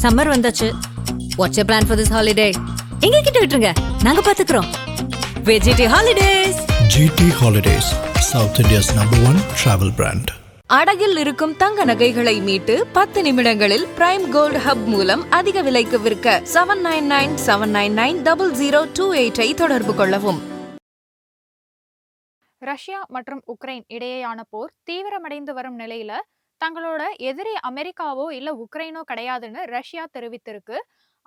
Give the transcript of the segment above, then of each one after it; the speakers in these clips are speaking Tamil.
சம்மர் வந்தாச்சு. What's your plan for this holiday? எங்க கிட்ட விட்டுருங்க, நாங்க பாத்துக்கிறோம். VGT holidays. GT Holidays, South India's #1 travel brand. அடகில் இருக்கும் தங்க நகைகளை மீட்டு 10 நிமிடங்களில் பிரைம் கோல்ட் ஹப் மூலம் அதிக விலைக்கு விற்க 7997990028 தொடர்பு கொள்ளவும். ரஷ்யா மற்றும் உக்ரைன் இடையேயான போர் தீவிரமடைந்து வரும் நிலையில தங்களோட எதிரி அமெரிக்காவோ இல்ல உக்ரைனோ கிடையாதுன்னு ரஷ்யா தெரிவித்திருக்கு.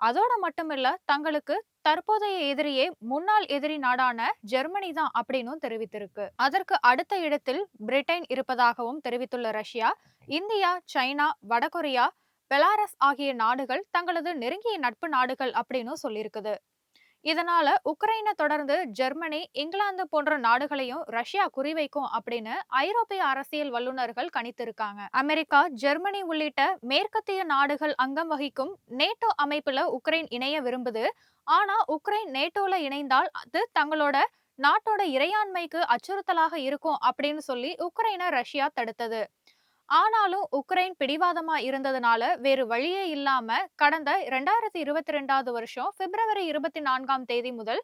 அதோட மட்டுமில்ல, தங்களுக்கு தற்போதைய எதிரியே முன்னாள் எதிரி நாடான ஜெர்மனி தான் அப்படின்னு தெரிவித்திருக்கு. அதற்கு அடுத்த இடத்தில் பிரிட்டன் இருப்பதாகவும் தெரிவித்துள்ள ரஷ்யா, இந்தியா, சைனா, வடகொரியா, பெலாரஸ் ஆகிய நாடுகள் தங்களது நெருங்கிய நட்பு நாடுகள் அப்படின்னு சொல்லியிருக்குது. இதனால உக்ரைனை தொடர்ந்து ஜெர்மனி, இங்கிலாந்து போன்ற நாடுகளையும் ரஷ்யா குறிவைக்கும் அப்படின்னு ஐரோப்பிய அரசியல் வல்லுநர்கள் கணித்திருக்காங்க. அமெரிக்கா, ஜெர்மனி உள்ளிட்ட மேற்கத்திய நாடுகள் அங்கம் வகிக்கும் நேட்டோ அமைப்புல உக்ரைன் இணைய விரும்புது. ஆனா உக்ரைன் நேட்டோல இணைந்தால் அது தங்களோட நாட்டோட இறையாண்மைக்கு அச்சுறுத்தலாக இருக்கும் அப்படின்னு சொல்லி உக்ரைனை ரஷ்யா தடுத்தது. ஆனாலும் உக்ரைன் பிடிவாதமா இருந்ததுனால வேறு வழியே இல்லாம கடந்த 2022 வருஷம் பிப்ரவரி 24 முதல்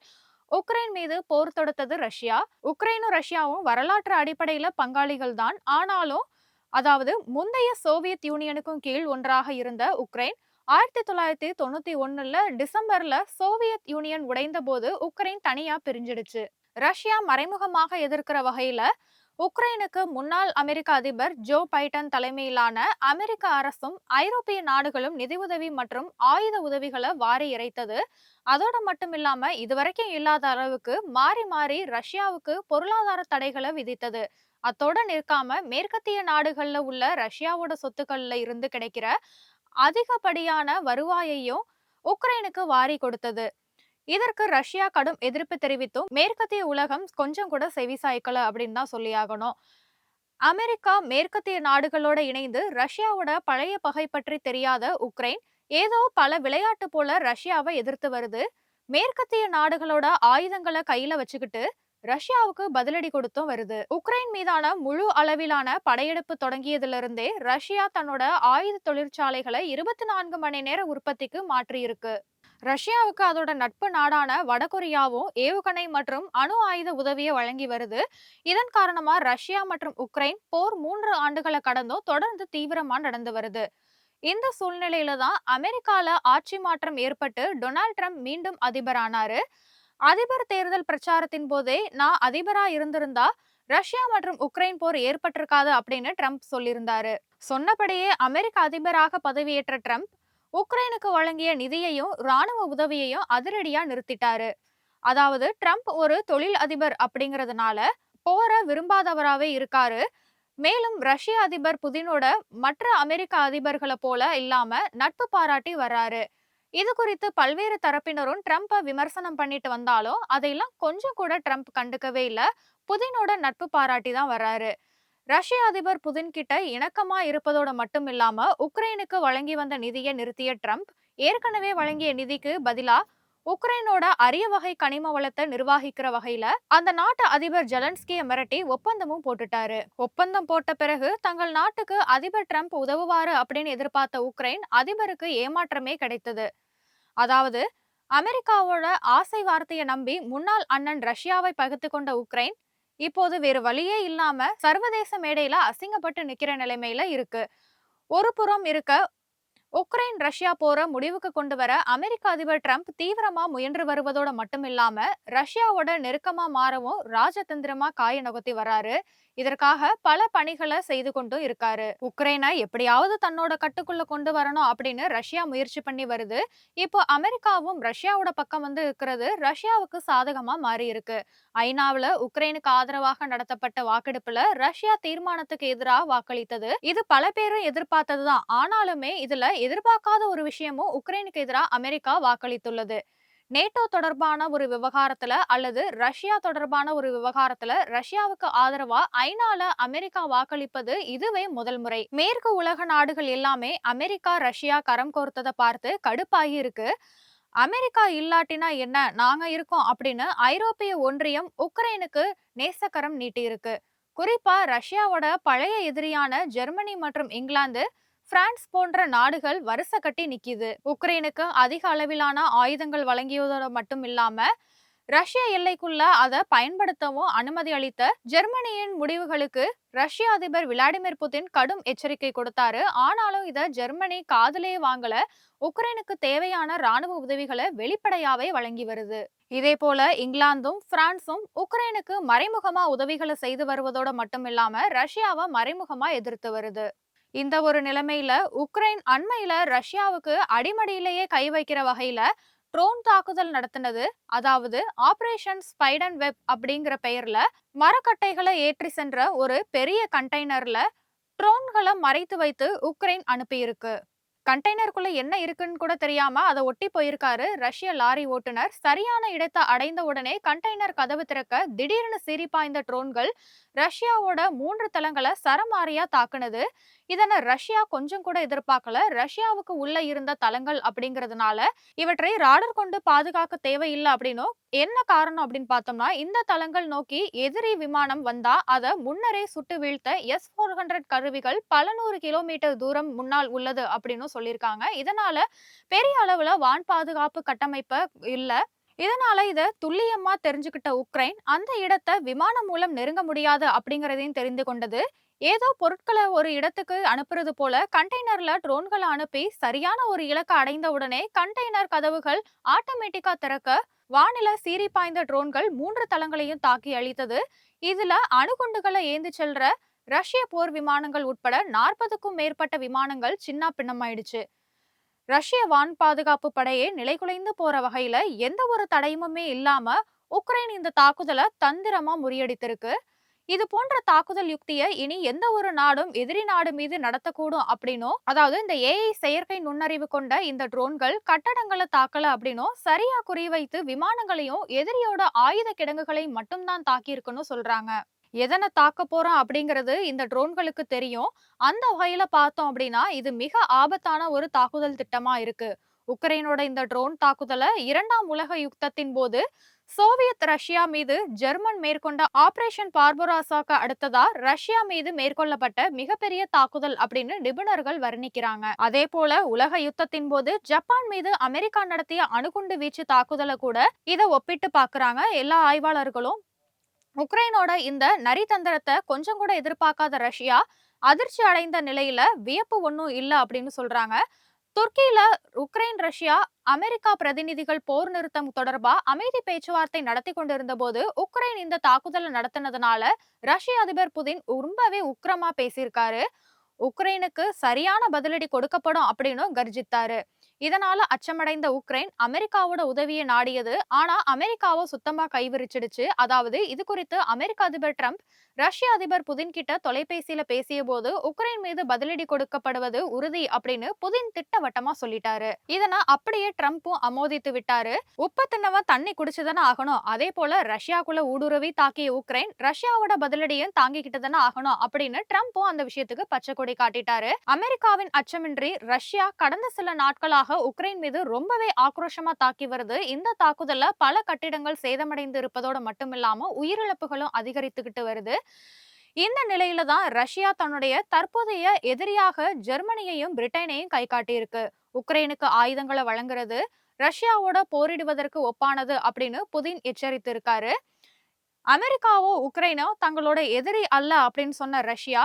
உக்ரைன் மீது போர் தொடுத்தது ரஷ்யா. உக்ரைனும் ரஷ்யாவும் வரலாற்று அடிப்படையில பங்காளிகள் தான். ஆனாலும் அதாவது முந்தைய சோவியத் யூனியனுக்கும் கீழ் ஒன்றாக இருந்த உக்ரைன் 1991 டிசம்பர்ல சோவியத் யூனியன் உடைந்த போது உக்ரைன் தனியா பிரிஞ்சிடுச்சு. ரஷ்யா மறைமுகமாக எதிர்க்கிற வகையில உக்ரைனுக்கு முன்னாள் அமெரிக்க அதிபர் ஜோ பைடன் தலைமையிலான அமெரிக்க அரசும் ஐரோப்பிய நாடுகளும் நிதி உதவி மற்றும் ஆயுத உதவிகளை வாரி இறைத்தது. அதோட மட்டும் இல்லாம இதுவரைக்கும் இல்லாத அளவுக்கு மாறி மாறி ரஷ்யாவுக்கு பொருளாதார தடைகளை விதித்தது. அத்தோட நிற்காம மேற்கத்திய நாடுகள்ல உள்ள ரஷ்யாவோட சொத்துக்கள்ல இருந்து கிடைக்கிற அதிகப்படியான வருவாயையும் உக்ரைனுக்கு வாரி கொடுத்தது. இதற்கு ரஷ்யா கடும் எதிர்ப்பு தெரிவித்தும் மேற்கத்திய உலகம் கொஞ்சம் கூட செவிசாய்க்கல அப்படின்னு தான் சொல்லியாகணும். அமெரிக்கா, மேற்கத்திய நாடுகளோட இணைந்து ரஷ்யாவோட பழைய பகை பற்றி தெரியாத உக்ரைன் ஏதோ பல விளையாட்டு போல ரஷ்யாவை எதிர்த்து வருது. மேற்கத்திய நாடுகளோட ஆயுதங்களை கையில வச்சுக்கிட்டு ரஷ்யாவுக்கு பதிலடி கொடுத்தும் வருது. உக்ரைன் மீதான முழு அளவிலான படையெடுப்பு தொடங்கியதுல இருந்தே ரஷ்யா தன்னோட ஆயுத தொழிற்சாலைகளை 24 மணி நேர உற்பத்திக்கு மாற்றி இருக்கு. ரஷ்யாவுக்கு அதோட நட்பு நாடான வடகொரியாவும் ஏவுகணை மற்றும் அணு ஆயுத உதவியை வழங்கி வருது. இதன் காரணமா ரஷ்யா மற்றும் உக்ரைன் போர் 3 ஆண்டுகளை கடந்தும் தொடர்ந்து தீவிரமா நடந்து வருது. இந்த சூழ்நிலையில தான் அமெரிக்கால ஆட்சி மாற்றம் ஏற்பட்டு டொனால்ட் ட்ரம்ப் மீண்டும் அதிபரானாரு. அதிபர் தேர்தல் பிரச்சாரத்தின் போதே நான் அதிபரா இருந்திருந்தா ரஷ்யா மற்றும் உக்ரைன் போர் ஏற்பட்டிருக்காது அப்படின்னு ட்ரம்ப் சொல்லியிருந்தாரு. சொன்னபடியே அமெரிக்க அதிபராக பதவியேற்ற ட்ரம்ப் உக்ரைனுக்கு வழங்கிய நிதியையும் ராணுவ உதவியையும் அதிரடியா நிறுத்திட்டாரு. அதாவது ட்ரம்ப் ஒரு தொழில் அதிபர் அப்படிங்கறதுனால போர விரும்பாதவராவே இருக்காரு. மேலும் ரஷ்ய அதிபர் புதினோட மற்ற அமெரிக்க அதிபர்களை போல இல்லாம நட்பு பாராட்டி வர்றாரு. இது குறித்து பல்வேறு தரப்பினரும் ட்ரம்ப்பை விமர்சனம் பண்ணிட்டு வந்தாலும் அதையெல்லாம் கொஞ்சம் கூட ட்ரம்ப் கண்டுக்கவே இல்லை. புதினோட நட்பு பாராட்டி தான் வர்றாரு. ரஷ்ய அதிபர் புதின் கிட்ட இணக்கமா இருப்பதோட மட்டும் இல்லாம உக்ரைனுக்கு வழங்கி வந்த நிதியை நிறுத்திய ட்ரம்ப் ஏற்கனவே வழங்கிய நிதிக்கு பதிலா உக்ரைனோட அரிய வகை கனிம வளத்தை நிர்வகிக்கிற வகையில அந்த நாட்டு அதிபர் ஜெலன்ஸ்கியை மிரட்டி ஒப்பந்தமும் போட்டுட்டாரு. ஒப்பந்தம் போட்ட பிறகு தங்கள் நாட்டுக்கு அதிபர் ட்ரம்ப் உதவுவாரு அப்படின்னு எதிர்பார்த்த உக்ரைன் அதிபருக்கு ஏமாற்றமே கிடைத்தது. அதாவது அமெரிக்காவோட ஆசை வார்த்தையை நம்பி முன்னாள் அண்ணன் ரஷ்யாவை பகிர்ந்து கொண்ட உக்ரைன் இப்போது வேறு வழியே இல்லாம சர்வதேச மேடையில அசிங்கப்பட்டு நிக்கிற நிலைமையில இருக்கு. ஒரு புறம் இருக்க உக்ரைன் ரஷ்யா போற முடிவுக்கு கொண்டு வர அமெரிக்க அதிபர் ட்ரம்ப் தீவிரமா முயன்று வருவதோட மட்டும் இல்லாம ரஷ்யாவோட நெருக்கமா மாறவும் ராஜதந்திரமா காய நகர்த்தி வராரு. இதற்காக பல பணிகளை செய்து கொண்டும் இருக்காரு. உக்ரைனை எப்படியாவது தன்னோட கட்டுக்குள்ள கொண்டு வரணும் அப்படின்னு ரஷ்யா முயற்சி பண்ணி வருது. இப்போ அமெரிக்காவும் ரஷ்யாவோட பக்கம் வந்து இருக்கிறது ரஷ்யாவுக்கு சாதகமா மாறி இருக்கு. ஐநாவுல உக்ரைனுக்கு ஆதரவாக நடத்தப்பட்ட வாக்கெடுப்புல ரஷ்யா தீர்மானத்துக்கு எதிராக வாக்களித்தது. இது பல பேரும் எதிர்பார்த்ததுதான். ஆனாலுமே இதுல எதிர்பார்க்காத ஒரு விஷயமும் உக்ரைனுக்கு எதிராக அமெரிக்கா வாக்களித்துள்ளது. நேட்டோ தொடர்பான ஒரு விவகாரத்துல அல்லது ரஷ்யா தொடர்பான ஒரு விவகாரத்துல ரஷ்யாவுக்கு ஆதரவா ஐநால அமெரிக்கா வாக்களிப்பது இதுவே முதல் முறை. மேற்கு உலக நாடுகள் எல்லாமே அமெரிக்கா ரஷ்யா கரம் கோர்த்ததை பார்த்து கடுப்பாகி இருக்கு. அமெரிக்கா இல்லாட்டினா என்ன, நாங்க இருக்கோம் அப்படின்னு ஐரோப்பிய ஒன்றியம் உக்ரைனுக்கு நேசக்கரம் நீட்டி இருக்கு. குறிப்பா ரஷ்யாவோட பழைய எதிரியான ஜெர்மனி மற்றும் இங்கிலாந்து பிரான்ஸ் போன்ற நாடுகள் வரிசை கட்டி நிக்குது. உக்ரைனுக்கு அதிக அளவிலான ஆயுதங்கள் வழங்கியதோட மட்டும் இல்லாம ரஷ்ய எல்லைக்குள்ள அதை பயன்படுத்தவும் அனுமதி அளித்த ஜெர்மனியின் முடிவுகளுக்கு ரஷ்ய அதிபர் விளாடிமிர் புதின் கடும் எச்சரிக்கை கொடுத்தாரு. ஆனாலும் இத ஜெர்மனி காதுலே வாங்கல. உக்ரைனுக்கு தேவையான ராணுவ உதவிகளை வெளிப்படையாவே வழங்கி வருது. இதே போல இங்கிலாந்தும் பிரான்சும் உக்ரைனுக்கு மறைமுகமா உதவிகளை செய்து வருவதோட மட்டும் இல்லாம ரஷ்யாவை மறைமுகமா எதிர்த்து வருது. இந்த ஒரு நிலைமையில உக்ரைன் அண்மையில ரஷ்யாவுக்கு அடிமடியிலேயே கை வைக்கிற வகையில ட்ரோன் தாக்குதல் நடத்தினது. அதாவது ஆபரேஷன் ஸ்பைடன் வெப் அப்படிங்கிற பெயர்ல மரக்கட்டைகளை ஏற்றி சென்ற ஒரு பெரிய கண்டெய்னர்ல ட்ரோன்களை மறைத்து வைத்து உக்ரைன் அனுப்பியிருக்கு. கண்டெய்னருக்குள்ள என்ன இருக்குன்னு கூட தெரியாம அதை ஒட்டி போயிருக்காரு ரஷ்ய லாரி ஓட்டுநர். சரியான இடத்தை அடைந்த உடனே கண்டெய்னர் கதவு திறக்க திடீர்னு சீறி பாய்ந்த ட்ரோன்கள் ரஷ்யாவோட 3 தளங்களை சரமாரியா தாக்குனது. இதனை ரஷ்யா கொஞ்சம் கூட எதிர்பார்க்கல. ரஷ்யாவுக்கு உள்ள இருந்த தளங்கள் அப்படிங்கிறதுனால இவற்றை ராடர் கொண்டு பாதுகாக்க தேவையில்லை அப்படின்னும். என்ன காரணம் அப்படின்னு பார்த்தோம்னா இந்த தளங்கள் நோக்கி எதிரி விமானம் வந்தா அதை முன்னரே சுட்டு வீழ்த்த S-400 கருவிகள் பல 100 கிலோமீட்டர் தூரம் முன்னால் உள்ளது அப்படின்னு சொல்லியிருக்காங்க. இதனால பெரிய அளவுல வான் பாதுகாப்பு கட்டமைப்பு இல்ல. இதனால இத துல்லியமா தெரிஞ்சுக்கிட்ட உக்ரைன் அந்த இடத்தை விமானம் மூலம் நெருங்க முடியாது அப்படிங்கறதையும் தெரிந்து கொண்டது. ஏதோ பொருட்களை ஒரு இடத்துக்கு அனுப்புறது போல கண்டெய்னர்ல ட்ரோன்களை அனுப்பி சரியான ஒரு இலக்கை அடைந்த உடனே கண்டெய்னர் கதவுகள் ஆட்டோமேட்டிக்கா திறக்க வானில சீறி பாய்ந்த ட்ரோன்கள் 3 தளங்களையும் தாக்கி அழித்தது. இதுல அணுகுண்டுகளை ஏந்தி செல்ற ரஷ்ய போர் விமானங்கள் உட்பட 40க்கும் மேற்பட்ட விமானங்கள் சின்ன பின்னமாயிடுச்சு. ரஷ்ய வான் பாதுகாப்பு படையே நிலைகுலைந்து போற வகையில எந்த ஒரு தடயமுமே இல்லாம உக்ரைன் இந்த தாக்குதலை தந்திரமா முறியடித்திருக்கு. இது போன்ற தாக்குதல் யுக்திய இனி எந்த ஒரு நாடும் எதிரி நாடு மீது நடத்தக்கூடும் அப்படின்னும், அதாவது இந்த AI செயற்கை நுண்ணறிவு கொண்ட இந்த ட்ரோன்கள் கட்டடங்களை தாக்கல அப்படின்னும் சரியா குறிவைத்து விமானங்களையும் எதிரியோட ஆயுத கிடங்குகளை மட்டும்தான் தாக்கியிருக்குன்னு சொல்றாங்க. எதனை தாக்க போறோம் அப்படிங்கிறது இந்த ட்ரோன்களுக்கு தெரியும். அந்த வகையில பார்த்தோம் அப்படின்னா இது மிக ஆபத்தான ஒரு தாக்குதல் திட்டமா இருக்கு. உக்ரைனோட இந்த ட்ரோன் தாக்குதலை 2ஆம் உலக யுத்தத்தின் போது சோவியத் ரஷ்யா மீது ஜெர்மன் மேற்கொண்ட ஆபரேஷன் பார்பராசாக்கு அடுத்ததா ரஷ்யா மீது மேற்கொள்ளப்பட்ட மிகப்பெரிய தாக்குதல் அப்படின்னு நிபுணர்கள் வர்ணிக்கிறாங்க. அதே போல உலக யுத்தத்தின் போது ஜப்பான் மீது அமெரிக்கா நடத்திய அணுகுண்டு வீச்சு தாக்குதலை கூட இதை ஒப்பிட்டு பாக்குறாங்க எல்லா ஆய்வாளர்களும். உக்ரைனோட இந்த நரித்தந்திரத்தை கொஞ்சம் கூட எதிர்பார்க்காத ரஷ்யா அதிர்ச்சி அடைந்த நிலையில வியப்பு ஒன்றும் இல்லை அப்படின்னு சொல்றாங்க. துர்க்கியில உக்ரைன் ரஷ்யா அமெரிக்கா பிரதிநிதிகள் போர் நிறுத்தம் தொடர்பா அமைதி பேச்சுவார்த்தை நடத்தி கொண்டிருந்த போது உக்ரைன் இந்த தாக்குதலை நடத்தினதுனால ரஷ்ய அதிபர் புதின் ரொம்பவே உக்கிரமா பேசியிருக்காரு. உக்ரைனுக்கு சரியான பதிலடி கொடுக்கப்படும் அப்படின்னு கர்ஜித்தாரு. இதனால அச்சமடைந்த உக்ரைன் அமெரிக்காவோட உதவியை நாடியது. ஆனா அமெரிக்காவோ சுத்தமா கைவிரிச்சிடுச்சு. அதாவது இது குறித்து அமெரிக்க அதிபர் ட்ரம்ப் ரஷ்ய அதிபர் புதின் கிட்ட தொலைபேசியில பேசிய போது உக்ரைன் மீது பதிலடி கொடுக்கப்படுவது உறுதி அப்படின்னு புதின் திட்டவட்டமா சொல்லிட்டாரு. இதனை அப்படியே ட்ரம்ப்பும் ஆமோதித்து விட்டாரு. உப்ப தின்னவன் தண்ணி குடிச்சுதானே ஆகணும். அதே போல ரஷ்யாக்குள்ள ஊடுருவி தாக்கிய உக்ரைன் ரஷ்யாவோட பதிலடியும் தாங்கிக்கிட்டு தானே ஆகணும் அப்படின்னு ட்ரம்ப்பும் அந்த விஷயத்துக்கு பச்சை கொடி காட்டிட்டாரு. அமெரிக்காவின் அச்சமின்றி ரஷ்யா கடந்த சில நாட்களாக உக்ரைன் மீது ரொம்பவே ஆக்ரோஷமா தாக்கி வருது. இந்த தாக்குதல்ல பல கட்டிடங்கள் சேதமடைந்து இருப்பதோட மட்டுமில்லாம உயிரிழப்புகளும் அதிகரித்துக்கிட்டு வருது. இந்த நிலையில தான் ரஷ்யா தன்னுடைய தற்போதைய எதிரியாக ஜெர்மனியையும் பிரிட்டனையும் கை காட்டியிருக்கு. உக்ரைனுக்கு ஆயுதங்களை வழங்குறது ரஷ்யாவோட போரிடுவதற்கு ஒப்பானது அப்படின்னு புதின் எச்சரித்து இருக்காரு. அமெரிக்காவோ உக்ரைனோ தங்களோட எதிரி அல்ல அப்படின்னு சொன்ன ரஷ்யா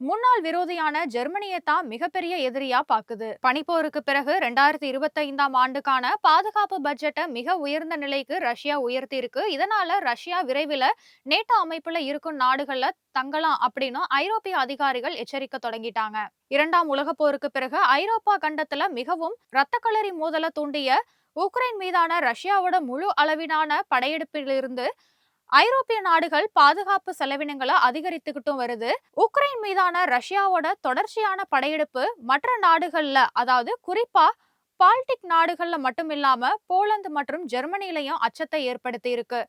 முன்னாள் விரோதியான ஜெர்மனியை தான் மிகப்பெரிய எதிரியா பாக்குது. பனிப்போருக்கு பிறகு 2025ஆம் ஆண்டுக்கான பாதுகாப்பு பட்ஜெட்டை மிக உயர்ந்த நிலைக்கு ரஷ்யா உயர்த்தி இருக்கு. இதனால ரஷ்யா விரைவில் நேட்டோ அமைப்புல இருக்கும் நாடுகள்ல தங்கலாம் அப்படின்னு ஐரோப்பிய அதிகாரிகள் எச்சரிக்க தொடங்கிட்டாங்க. 2ஆம் உலக போருக்கு பிறகு ஐரோப்பா கண்டத்துல மிகவும் இரத்தக்களரி மோதலை தூண்டிய உக்ரைன் மீதான ரஷ்யாவோட முழு அளவிலான படையெடுப்பிலிருந்து ஐரோப்பிய நாடுகள் பாதுகாப்பு செலவினங்களை அதிகரித்துக்கிட்டும் வருது. உக்ரைன் மீதான ரஷ்யாவோட தொடர்ச்சியான படையெடுப்பு மற்ற நாடுகள்ல, அதாவது குறிப்பா பால்டிக் நாடுகள்ல மட்டும் இல்லாம போலந்து மற்றும் ஜெர்மனிலையும் அச்சத்தை ஏற்படுத்தி இருக்கு.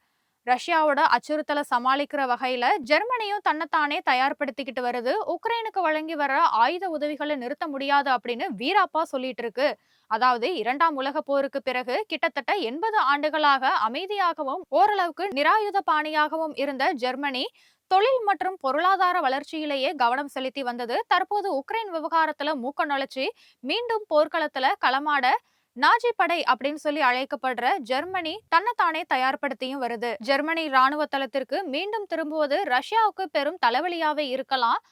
ரஷ்யாவோட அச்சுறுத்தலை சமாளிக்கிற வகையில ஜெர்மனியும் தன்னைத்தானே தயார்படுத்திக்கிட்டு வருது. உக்ரைனுக்கு வழங்கி வர ஆயுத உதவிகளை நிறுத்த முடியாது அப்படின்னு வீராப்பா சொல்லிட்டு இருக்கு. அதாவது 2ஆம் உலக போருக்கு பிறகு கிட்டத்தட்ட 80 ஆண்டுகளாக அமைதியாகவும் ஓரளவுக்கு நிராயுத பாணியாகவும் இருந்த ஜெர்மனி தொழில் மற்றும் பொருளாதார வளர்ச்சியிலேயே கவனம் செலுத்தி வந்தது. தற்போது உக்ரைன் விவகாரத்துல மூக்க நுழைச்சி மீண்டும் போர்க்களத்துல களமாட நாஜி படை அப்படின்னு சொல்லி அழைக்கப்படுற ஜெர்மனி தன்னைத்தானே தயார்படுத்தியும் வருது. ஜெர்மனி ராணுவ தளத்திற்கு மீண்டும் திரும்புவது ரஷ்யாவுக்கு பெரும் தலைவலியாவே இருக்கலாம்.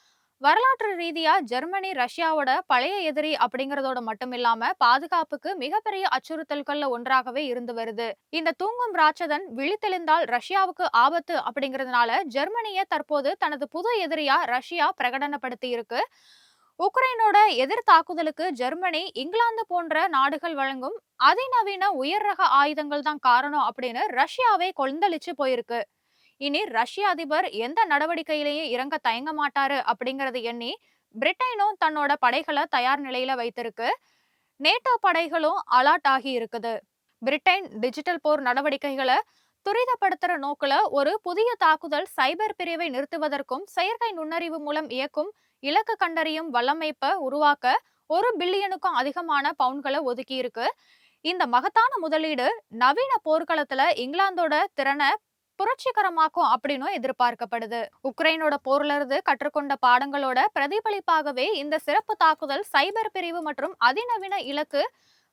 வரலாற்று ரீதியா ஜெர்மனி ரஷ்யாவோட பழைய எதிரி அப்படிங்கறதோட மட்டும் இல்லாம பாதுகாப்புக்கு மிகப்பெரிய அச்சுறுத்தல்கள்ல ஒன்றாகவே இருந்து வருது. இந்த தூங்கும் ராட்சதன் விழித்தெழுந்தால் ரஷ்யாவுக்கு ஆபத்து அப்படிங்கறதுனால ஜெர்மனியை தற்போது தனது புது எதிரியா ரஷ்யா பிரகடனப்படுத்தி இருக்கு. உக்ரைனோட எதிர் தாக்குதலுக்கு ஜெர்மனி, இங்கிலாந்து போன்ற நாடுகள் வழங்கும் அதிநவீன உயர் ரக ஆயுதங்கள் தான் காரணம் அப்படின்னு ரஷ்யாவே கொந்தளிச்சு போயிருக்கு. இனி ரஷ்ய அதிபர் எந்த நடவடிக்கையிலையும் இறங்க தயங்க மாட்டாரு அப்படிங்கறது எண்ணி பிரிட்டனும் தன்னோட படைகளை தயார் நிலையில வைத்திருக்கு. நேட்டோ படைகளும் அலர்ட் ஆகி இருக்குது. பிரிட்டன் டிஜிட்டல் போர் நடவடிக்கைகளை துரிதப்படுத்துற நோக்குல ஒரு புதிய தாக்குதல் சைபர் பிரிவை நிறுத்துவதற்கும் செயற்கை நுண்ணறிவு மூலம் இயக்கும் இலக்கு கண்டறியும் வல்லமைப்பை உருவாக்க 1 பில்லியனுக்கும் அதிகமான பவுண்ட்களை ஒதுக்கி இருக்கு. இந்த மகத்தான முதலீடு நவீன போர்க்களத்துல இங்கிலாந்தோட திறனை புரட்சிகரமாக்கும் அப்படின்னு எதிர்பார்க்கப்படுது. உக்ரைனோட போர்ல இருந்து கற்றுக்கொண்ட பாடங்களோட பிரதிபலிப்பாகவே இந்த சிறப்பு தாக்குதல் சைபர் பிரிவு மற்றும் அதிநவீன இலக்கு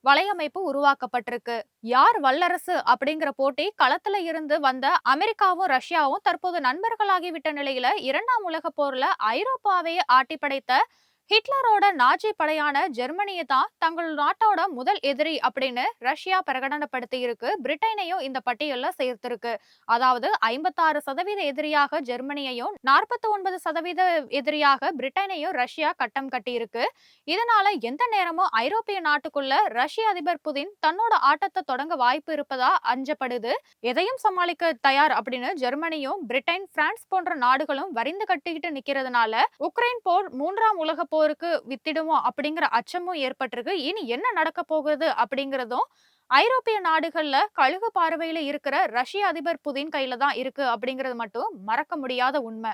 வலையமைப்பு உருவாக்கப்பட்டிருக்கு. யார் வல்லரசு அப்படிங்கிற போட்டி களத்துல இருந்து வந்த அமெரிக்காவும் ரஷ்யாவும் தற்போது நண்பர்களாகிவிட்ட நிலையில 2ஆம் உலக போர்ல ஐரோப்பாவையே ஆட்டி படைத்த ஹிட்லரோட நாஜி படையான ஜெர்மனியை தான் தங்கள் நாட்டோட முதல் எதிரி அப்படின்னு ரஷ்யா பிரகடனப்படுத்தி இருக்கு. பிரிட்டனையும் இந்த பட்டியல்ல சேர்த்திருக்கு. அதாவது 56% எதிரியாக ஜெர்மனியையும் 49% எதிரியாக பிரிட்டனையும் ரஷ்யா கட்டம் கட்டி இருக்கு. இதனால எந்த நேரமும் ஐரோப்பிய நாட்டுக்குள்ள ரஷ்ய அதிபர் புதின் தன்னோட ஆட்டத்தை தொடங்க வாய்ப்பு இருப்பதா அஞ்சப்படுது. எதையும் சமாளிக்க தயார் அப்படின்னு ஜெர்மனியும் பிரிட்டன், பிரான்ஸ் போன்ற நாடுகளும் வரிந்து கட்டிக்கிட்டு நிக்கிறதுனால உக்ரைன் போர் 3ஆம் உலக போருக்கு வித்திடுமோ அப்படிங்கிற அச்சமும் ஏற்பட்டிருக்கு. இனி என்ன நடக்க போகுது அப்படிங்கறதும் ஐரோப்பிய நாடுகள்ல கழுகு பார்வையில இருக்கிற ரஷ்ய அதிபர் புதின் கையில தான் இருக்கு அப்படிங்கிறது மட்டும் மறக்க முடியாத உண்மை.